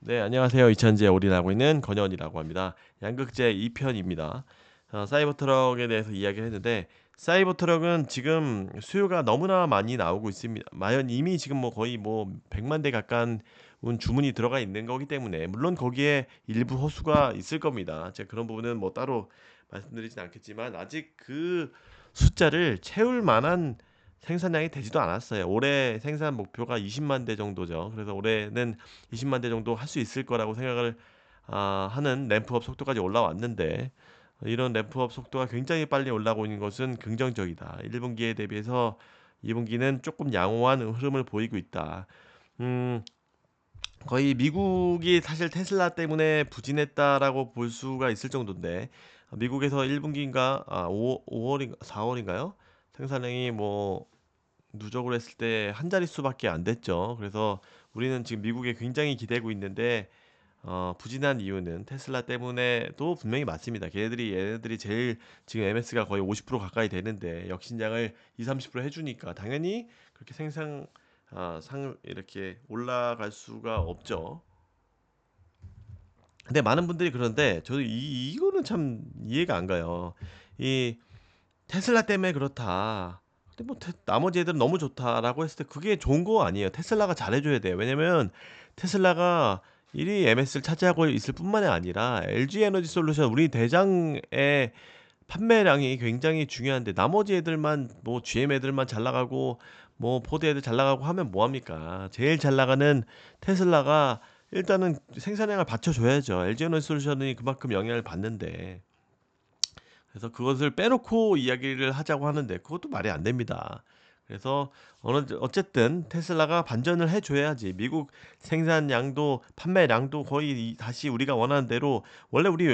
네, 안녕하세요. 이천지에 올인하고 있는 건현이라고 합니다. 양극재 2편입니다. 사이버 트럭에 대해서 이야기를 했는데, 사이버 트럭은 지금 수요가 너무나 많이 나오고 있습니다. 마연 이미 지금 뭐 거의 뭐 100만 대 가까운 주문이 들어가 있는 거기 때문에, 물론 거기에 일부 허수가 있을 겁니다. 제가 그런 부분은 뭐 따로 말씀드리진 않겠지만, 아직 그 숫자를 채울 만한 생산량이 되지도 않았어요. 올해 생산 목표가 20만 대 정도죠. 그래서 올해는 20만 대 정도 할 수 있을 거라고 생각을 하는 램프업 속도까지 올라왔는데, 이런 램프업 속도가 굉장히 빨리 올라오고 있는 것은 긍정적이다. 1분기에 대비해서 2분기는 조금 양호한 흐름을 보이고 있다. 음, 거의 미국이 사실 테슬라 때문에 부진했다라고 볼 수가 있을 정도인데, 미국에서 1분기인가 5월인가 4월인가요? 생산량이 뭐 누적을 했을 때 한 자릿수밖에 안 됐죠. 그래서 우리는 지금 미국에 굉장히 기대고 있는데, 부진한 이유는 테슬라 때문에도 분명히 맞습니다. 얘네들이 제일 지금 MS가 거의 50% 가까이 되는데 역신장을 2, 30% 해주니까 당연히 그렇게 상 이렇게 올라갈 수가 없죠. 근데 많은 분들이 그런데 저도 이거는 참 이해가 안 가요. 이 테슬라 때문에 그렇다. 근데 뭐 나머지 애들은 너무 좋다라고 했을 때 그게 좋은 거 아니에요. 테슬라가 잘해줘야 돼요. 왜냐면 테슬라가 1위 MS를 차지하고 있을 뿐만이 아니라 LG 에너지 솔루션 우리 대장의 판매량이 굉장히 중요한데 나머지 애들만 뭐 GM 애들만 잘 나가고 뭐 포드 애들 잘 나가고 하면 뭐 합니까? 제일 잘 나가는 테슬라가 일단은 생산량을 받쳐줘야죠. LG 에너지 솔루션이 그만큼 영향을 받는데 그래서 그것을 빼놓고 이야기를 하자고 하는데 그것도 말이 안 됩니다. 그래서 어쨌든 테슬라가 반전을 해줘야지 미국 생산량도 판매량도 거의 다시 우리가 원하는 대로 원래 우리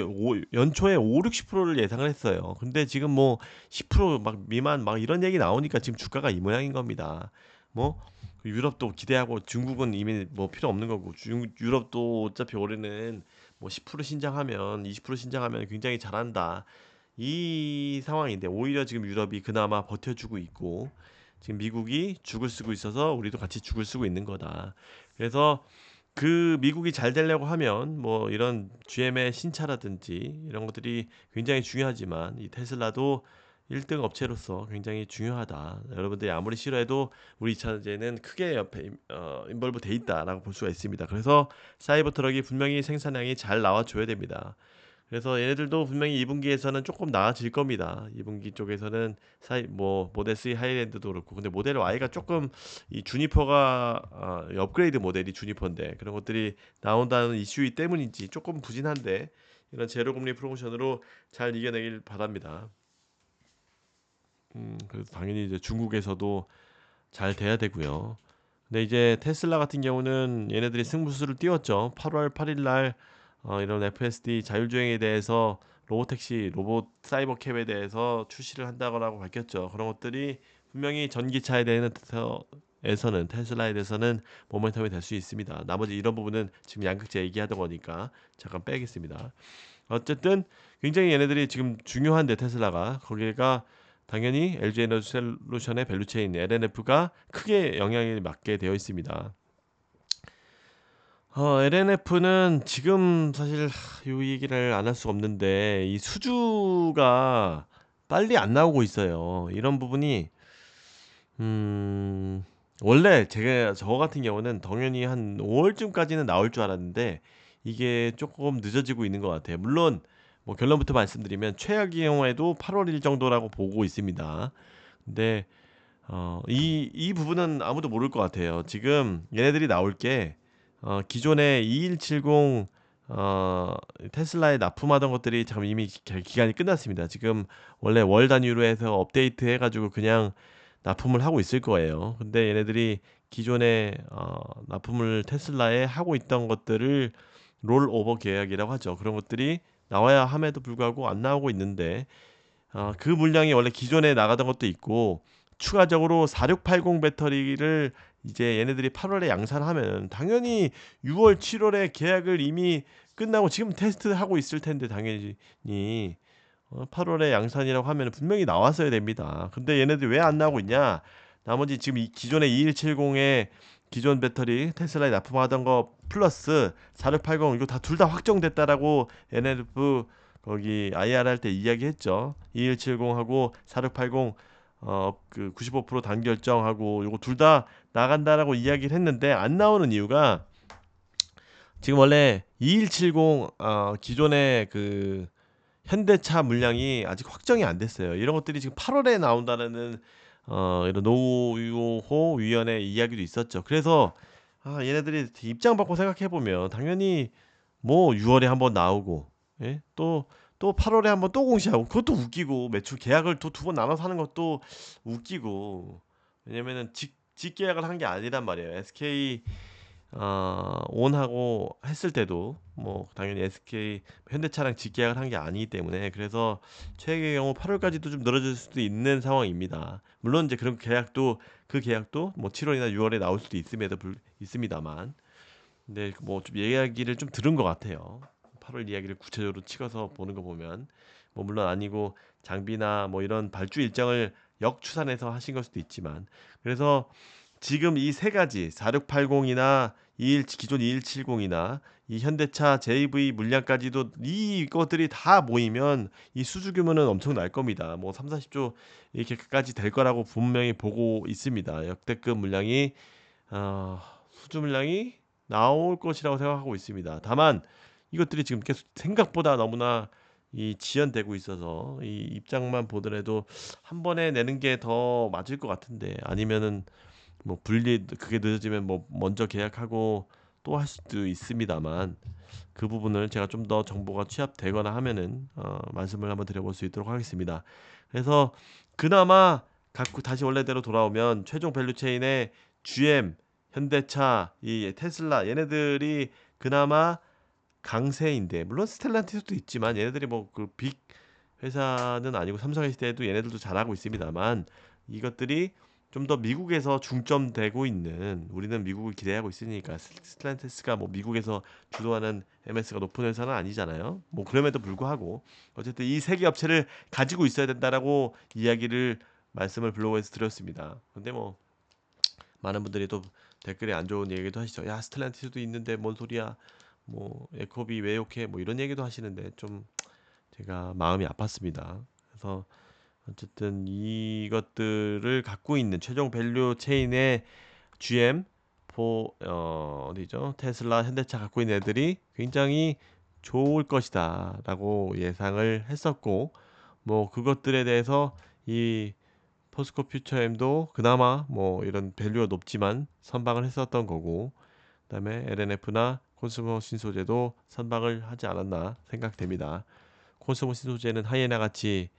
연초에 5, 60%를 예상을 했어요. 근데 지금 뭐 10%막 미만 막 이런 얘기 나오니까 지금 주가가 이 모양인 겁니다. 뭐 유럽도 기대하고 중국은 이미 뭐 필요 없는 거고 유럽도 어차피 올해는 뭐 10% 신장하면 20% 신장하면 굉장히 잘한다. 이 상황인데 오히려 지금 유럽이 그나마 버텨주고 있고 지금 미국이 죽을 쓰고 있어서 우리도 같이 죽을 쓰고 있는 거다. 그래서 그 미국이 잘 되려고 하면 뭐 이런 GM의 신차라든지 이런 것들이 굉장히 중요하지만 이 테슬라도 1등 업체로서 굉장히 중요하다. 여러분들이 아무리 싫어해도 우리 차제는 크게 옆에 인벌브 돼 있다라고 볼 수가 있습니다. 그래서 사이버 트럭이 분명히 생산량이 잘 나와줘야 됩니다. 그래서 얘네들도 분명히 2분기에서는 조금 나아질 겁니다. 2분기 쪽에서는 뭐 모델 3 하이랜드도 그렇고 근데 모델 Y가 조금 이 주니퍼가 업그레이드 모델이 주니퍼인데 그런 것들이 나온다는 이슈 때문인지 조금 부진한데 이런 제로 금리 프로모션으로 잘 이겨내길 바랍니다. 그래서 당연히 이제 중국에서도 잘 돼야 되고요. 근데 이제 테슬라 같은 경우는 얘네들이 승부수를 띄웠죠. 8월 8일 날 이런 FSD 자율주행에 대해서 로보택시, 로봇 사이버캡에 대해서 출시를 한다고 밝혔죠. 그런 것들이 분명히 전기차에 대해서는 테슬라에 대해서는 모멘텀이 될 수 있습니다. 나머지 이런 부분은 지금 양극재 얘기하던 거니까 잠깐 빼겠습니다. 어쨌든 굉장히 얘네들이 지금 중요한데 테슬라가 거기가 당연히 LG 에너지 솔루션의 밸류체인 LNF가 크게 영향을 받게 되어 있습니다. LNF는 지금 사실 이 얘기를 안 할 수가 없는데 이 수주가 빨리 안 나오고 있어요. 이런 부분이 음, 원래 제가 저 같은 경우는 당연히 한 5월쯤까지는 나올 줄 알았는데 이게 조금 늦어지고 있는 것 같아요. 물론 뭐 결론부터 말씀드리면 최악의 경우에도 8월 1 정도라고 보고 있습니다. 근데 이 부분은 아무도 모를 것 같아요. 지금 얘네들이 나올 게 기존의 2170 테슬라에 납품하던 것들이 참 이미 기간이 끝났습니다. 지금 원래 월 단위로 해서 업데이트 해가지고 그냥 납품을 하고 있을 거예요. 근데 얘네들이 기존에 납품을 테슬라에 하고 있던 것들을 롤오버 계약이라고 하죠. 그런 것들이 나와야 함에도 불구하고 안 나오고 있는데 그 물량이 원래 기존에 나가던 것도 있고 추가적으로 4680 배터리를 이제 얘네들이 8월에 양산하면 당연히 6월, 7월에 계약을 이미 끝나고 지금 테스트하고 있을 텐데 당연히 8월에 양산이라고 하면 분명히 나왔어야 됩니다. 근데 얘네들이 왜 안 나오고 있냐? 나머지 지금 기존의 2170에 기존 배터리 테슬라에 납품하던 거 플러스 4680 이거 다 둘 다 확정됐다라고 NLF 거기 IR 할 때 이야기했죠. 2170하고 4680 그 95% 단결정하고 요거 둘 다 나간다라고 이야기를 했는데 안 나오는 이유가 지금 원래 2170 기존의 그 현대차 물량이 아직 확정이 안 됐어요. 이런 것들이 지금 8월에 나온다는 이런 노유호 위원회 이야기도 있었죠. 그래서 얘네들이 입장 바꿔 생각해 보면 당연히 뭐 6월에 한번 나오고, 예? 또 8월에 한번 또 공시하고, 그것도 웃기고, 매출 계약을 또 두 번 나눠서 하는 것도 웃기고. 왜냐면은 직계약을 한 게 아니란 말이에요. SK 온하고 했을 때도 뭐 당연히 SK 현대차랑 직계약을 한 게 아니기 때문에, 그래서 최악의 경우 8월까지도 좀 늘어질 수도 있는 상황입니다. 물론 이제 그런 계약도 그 계약도 뭐 7월이나 6월에 나올 수도 있습니다만, 근데 뭐 좀 이야기를 좀 들은 것 같아요. 8월 이야기를 구체적으로 찍어서 보는 거 보면 뭐 물론 아니고 장비나 뭐 이런 발주 일정을 역추산해서 하신 걸 수도 있지만, 그래서 지금 이 세 가지 4680이나 기존 2170이나 이 현대차 JV 물량까지도 이것들이 다 모이면 이 수주 규모는 엄청 날 겁니다. 뭐 3, 40조 이렇게까지 될 거라고 분명히 보고 있습니다. 역대급 물량이 수주 물량이 나올 것이라고 생각하고 있습니다. 다만 이것들이 지금 계속 생각보다 너무나 지연되고 있어서 이 입장만 보더라도 한 번에 내는 게 더 맞을 것 같은데, 아니면은 뭐 분리 그게 늦어지면 뭐 먼저 계약하고 또 할 수도 있습니다만, 그 부분을 제가 좀 더 정보가 취합되거나 하면은 말씀을 한번 드려볼 수 있도록 하겠습니다. 그래서 그나마 갖고 다시 원래대로 돌아오면 최종 밸류 체인의 GM, 현대차, 이 테슬라 얘네들이 그나마 강세인데, 물론 스텔란티스도 있지만 얘네들이 뭐 그 빅 회사는 아니고 삼성의 시대에도 얘네들도 잘하고 있습니다만, 이것들이 좀 더 미국에서 중점되고 있는, 우리는 미국을 기대하고 있으니까 스텔란티스가 뭐 미국에서 주도하는 MS가 높은 회사는 아니잖아요. 뭐 그럼에도 불구하고 어쨌든 이 세 개 업체를 가지고 있어야 된다라고 이야기를 말씀을 블로그에서 드렸습니다. 근데 뭐 많은 분들이 또 댓글에 안 좋은 얘기도 하시죠. 야, 스텔란티스도 있는데 뭔 소리야? 뭐 에코비 왜 욕해? 뭐 이런 얘기도 하시는데 좀 제가 마음이 아팠습니다. 그래서 어쨌든 이것들을 갖고 있는 최종 밸류 체인의 GM, 어디죠? 테슬라, 현대차 갖고 있는 애들이 굉장히 좋을 것이다라고 예상을 했었고, 뭐 그것들에 대해서 이 포스코 퓨처엠도 그나마 뭐 이런 밸류가 높지만 선방을 했었던 거고, 그다음에 LNF나 콘스모 신소재도 선방을 하지 않았나 생각됩니다. 콘스모 신소재는 하이에나 같이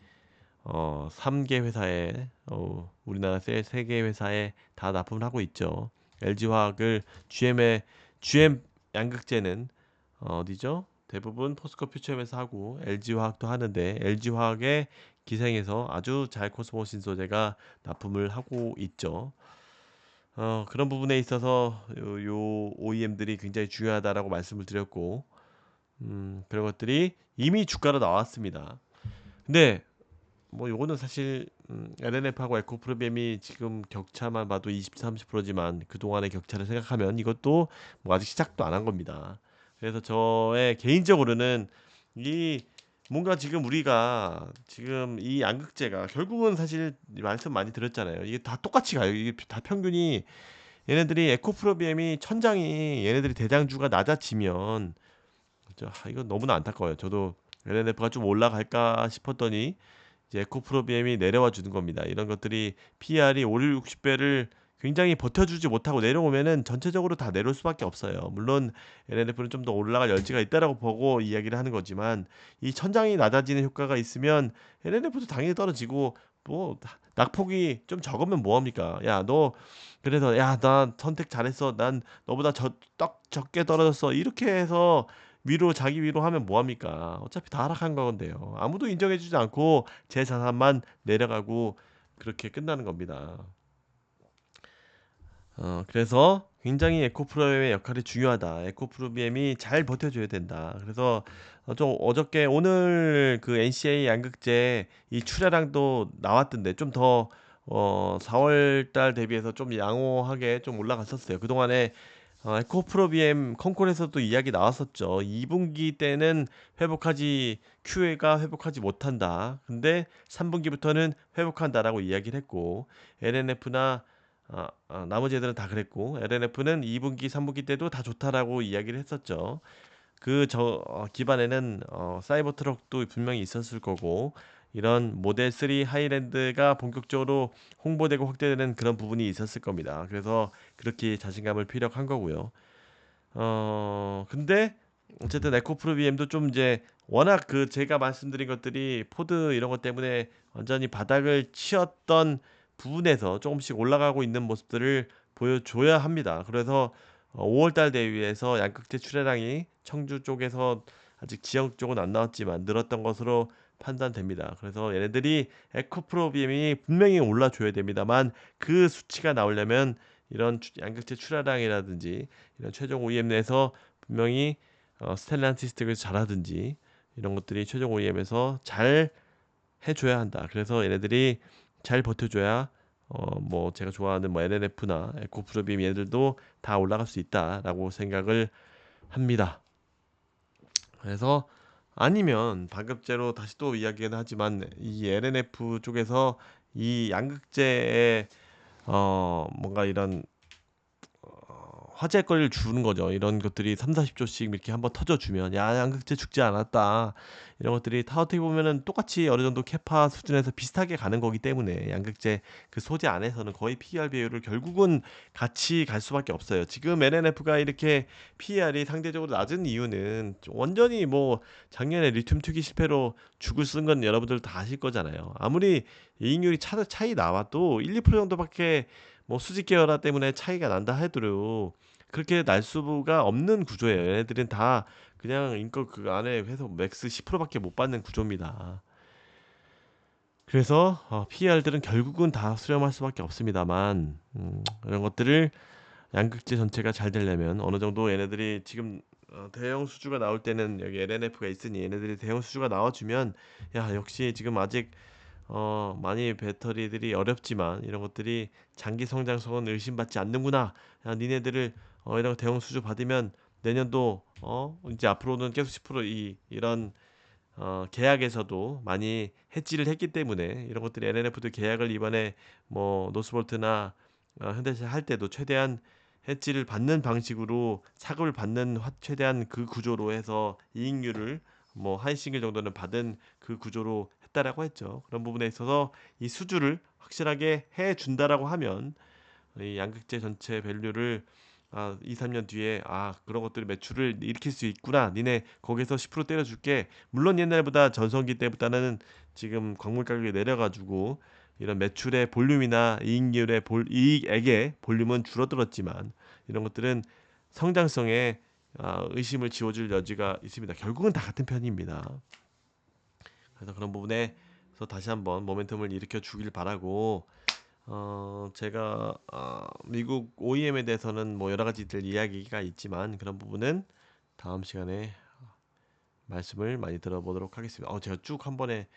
3개 회사에 우리나라 세개 회사에 다 납품을 하고 있죠. LG화학을 GM 양극재는 어디죠? 대부분 포스코 퓨처엠에서 하고 LG화학도 하는데, LG화학의 기생에서 아주 잘 코스모신 소재가 납품을 하고 있죠. 그런 부분에 있어서 요 OEM들이 굉장히 중요하다라고 말씀을 드렸고, 그런 것들이 이미 주가로 나왔습니다. 근데 뭐 요거는 사실 LNF하고 에코프로비엠이 지금 격차만 봐도 20, 30%지만 그동안의 격차를 생각하면 이것도 뭐 아직 시작도 안 한 겁니다. 그래서 저의 개인적으로는 이 뭔가 지금 우리가 지금 이 양극재가 결국은 사실 말씀 많이 드렸잖아요. 이게 다 똑같이 가요. 이게 다 평균이, 얘네들이 에코프로비엠이 천장이 얘네들이 대장주가 낮아지면 이거 너무나 안타까워요. 저도 LNF가 좀 올라갈까 싶었더니 이제 에코프로비엠이 내려와 주는 겁니다. 이런 것들이 PR이 5, 60배를 굉장히 버텨주지 못하고 내려오면은 전체적으로 다 내려올 수밖에 없어요. 물론 LNF는 좀 더 올라갈 여지가 있다라고 보고 이야기를 하는 거지만, 이 천장이 낮아지는 효과가 있으면 LNF도 당연히 떨어지고, 뭐 낙폭이 좀 적으면 뭐합니까? 야, 너 그래서 야, 나 선택 잘했어. 난 너보다 적게 떨어졌어. 이렇게 해서 자기 위로 하면 뭐합니까? 어차피 다 하락한 건데요. 아무도 인정해주지 않고 제 자산만 내려가고 그렇게 끝나는 겁니다. 그래서 굉장히 에코프로비엠의 역할이 중요하다. 에코프로비엠이 잘 버텨줘야 된다. 그래서 좀 오늘 그 NCA 양극재 이 출하량도 나왔던데 좀 더 4월 달 대비해서 좀 양호하게 좀 올라갔었어요. 그동안에 에코프로 BM 컨콜에서도 이야기 나왔었죠. 2분기 때는 회복하지 QA가 회복하지 못한다. 근데 3분기부터는 회복한다라고 이야기를 했고 LNF나 나머지 애들은 다 그랬고 LNF는 2분기, 3분기 때도 다 좋다라고 이야기를 했었죠. 기반에는 사이버 트럭도 분명히 있었을 거고 이런 모델 3 하이랜드가 본격적으로 홍보되고 확대되는 그런 부분이 있었을 겁니다. 그래서 그렇게 자신감을 피력한 거고요. 근데 어쨌든 에코프로 BM도 좀 이제 워낙 그 제가 말씀드린 것들이 포드 이런 것 때문에 완전히 바닥을 치었던 부분에서 조금씩 올라가고 있는 모습들을 보여줘야 합니다. 그래서 5월달 대비해서 양극재 출하량이 청주 쪽에서 아직 지역 쪽은 안 나왔지만 늘었던 것으로 판단됩니다. 그래서 얘네들이 에코프로 BM이 분명히 올라줘야 됩니다만 그 수치가 나오려면 이런 양극재 출하량이라든지 이런 최종 OEM 내에서 분명히 스텔란티스틱을 잘하든지 이런 것들이 최종 OEM에서 잘 해줘야 한다. 그래서 얘네들이 잘 버텨줘야 뭐 제가 좋아하는 뭐 LNF나 에코프로빔 얘들도 다 올라갈 수 있다라고 생각을 합니다. 그래서 아니면 반급제로 다시 또 이야기는 하지만 이 LNF 쪽에서 이 양극재의 뭔가 이런 화제거리를 주는 거죠. 이런 것들이 3-40조씩 이렇게 한번 터져주면 야 양극재 죽지 않았다. 이런 것들이 다 어떻게 보면은 똑같이 어느 정도 캐파 수준에서 비슷하게 가는 거기 때문에 양극재 그 소재 안에서는 거의 PER 비율을 결국은 같이 갈 수밖에 없어요. 지금 LNF가 이렇게 PER이 상대적으로 낮은 이유는 완전히 뭐 작년에 리튬 투기 실패로 죽을 쓴 건 여러분들 다 아실 거잖아요. 아무리 이익률이 차이 나와도 1-2% 정도밖에 뭐 수직 계열화 때문에 차이가 난다 하더라도 그렇게 날 수가 없는 구조예요. 얘네들은 다 그냥 인거 그 안에 해서 맥스 10%밖에 못 받는 구조입니다. 그래서 PER들은 결국은 다 수렴할 수밖에 없습니다만 이런 것들을 양극재 전체가 잘 되려면 어느 정도 얘네들이 지금 대형 수주가 나올 때는 여기 LNF가 있으니 얘네들이 대형 수주가 나와주면 야 역시 지금 아직 많이 배터리들이 어렵지만 이런 것들이 장기 성장성은 의심받지 않는구나. 야, 니네들을 이런 대형 수주 받으면 내년도 이제 앞으로는 계속 10% 이런 계약에서도 많이 해지를 했기 때문에 이런 것들이 LNF도 계약을 이번에 뭐 노스볼트나 현대차 할 때도 최대한 해지를 받는 방식으로 사급을 받는 최대한 그 구조로 해서 이익률을 뭐 한 싱글 정도는 받은 그 구조로 했다라고 했죠. 그런 부분에 있어서 이 수주를 확실하게 해 준다라고 하면 이 양극재 전체 밸류를 2, 3년 뒤에 그런 것들 매출을 일으킬 수 있구나. 니네 거기서 10% 때려줄게. 물론 옛날보다 전성기 때보다는 지금 광물 가격이 내려가지고 이런 매출의 볼륨이나 이익액의 볼륨은 줄어들었지만 이런 것들은 성장성에 의심을 지워줄 여지가 있습니다. 결국은 다 같은 편입니다. 그래서 그런 부분에서 다시 한번 모멘텀을 일으켜 주길 바라고 제가 미국 OEM에 대해서는 뭐 여러 가지들 이야기가 있지만 그런 부분은 다음 시간에 말씀을 많이 들어보도록 하겠습니다. 제가 쭉 한 번에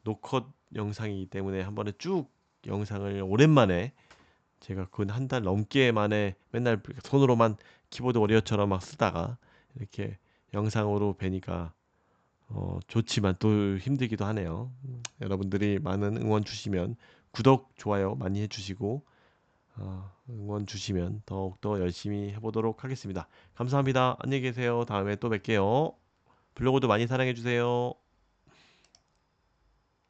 노컷 영상이기 때문에 한 번에 쭉 영상을 오랜만에 제가 근 한 달 넘게 만에 맨날 손으로만 키보드 워리어처럼 막 쓰다가 이렇게 영상으로 뵈니까 좋지만 또 힘들기도 하네요. 여러분들이 많은 응원 주시면 구독, 좋아요 많이 해주시고 응원 주시면 더욱더 열심히 해보도록 하겠습니다. 감사합니다. 안녕히 계세요. 다음에 또 뵐게요. 블로그도 많이 사랑해주세요.